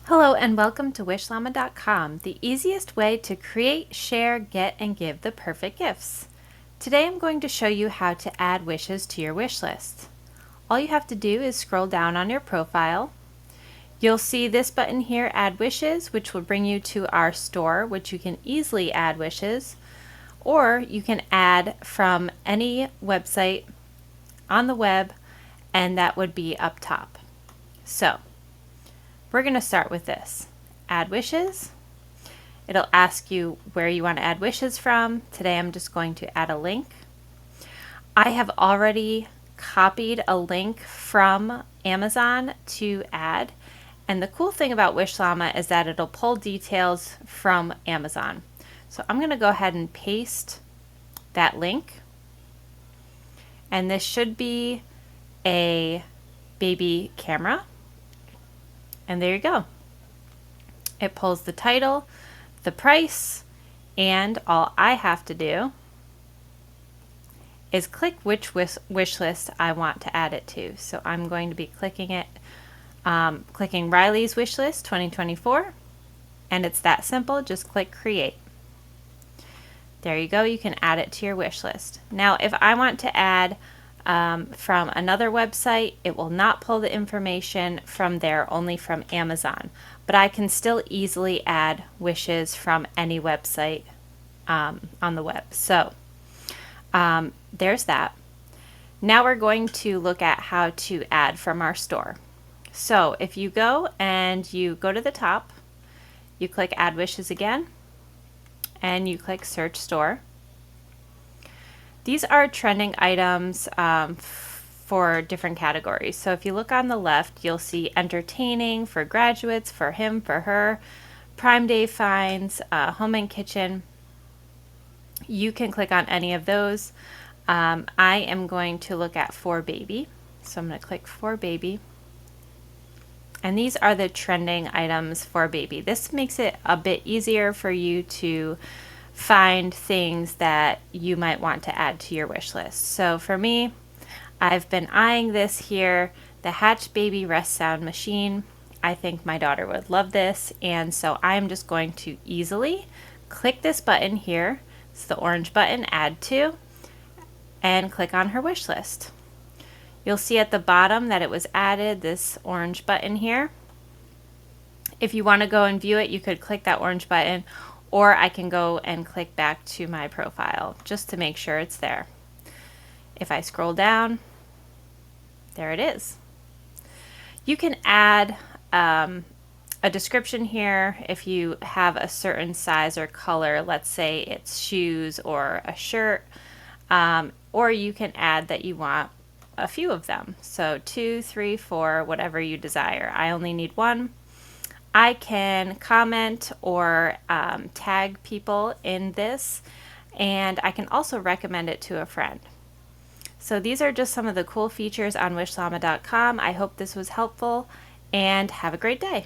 Hello and welcome to Wishlama.com, the easiest way to create, share, get, and give the perfect gifts. Today I'm going to show you how to add wishes to your wish list. All you have to do is scroll down on your profile. You'll see this button here, Add Wishes, which will bring you to our store, which you can easily add wishes, or you can add from any website on the web, and that would be up top. So, we're going to start with this. Add wishes. It'll ask you where you want to add wishes from. Today I'm just going to add a link. I have already copied a link from Amazon to add. And the cool thing about Wishlama is that it'll pull details from Amazon. So I'm going to go ahead and paste that link. And this should be a baby camera. And there you go. It pulls the title, the price, and all I have to do is click which wish list I want to add it to. So I'm going to be clicking Riley's wish list 2024, and it's that simple. Just click create. There you go. You can add it to your wish list. Now, if I want to add from another website, it will not pull the information from there, only from Amazon. But I can still easily add wishes from any website on the web. So there's that. Now we're going to look at how to add from our store. So if you go to the top, you click Add Wishes again, and you click Search Store. These are trending items for different categories. So if you look on the left, you'll see entertaining for graduates, for him, for her, Prime Day finds, home and kitchen. You can click on any of those. I am going to look at for baby. So I'm going to click for baby. And these are the trending items for baby. This makes it a bit easier for you to find things that you might want to add to your wish list. So for me, I've been eyeing this here, the Hatch Baby Rest Sound Machine. I think my daughter would love this, and so I'm just going to easily click this button here. It's the orange button, Add To, and click on her wish list. You'll see at the bottom that it was added, this orange button here. If you want to go and view it, you could click that orange button, or I can go and click back to my profile just to make sure it's there. If I scroll down, there it is. You can add a description here if you have a certain size or color. Let's say it's shoes or a shirt, or you can add that you want a few of them. So 2, 3, 4, whatever you desire. I only need one. I can comment or tag people in this, and I can also recommend it to a friend. So these are just some of the cool features on Wishlama.com. I hope this was helpful, and have a great day.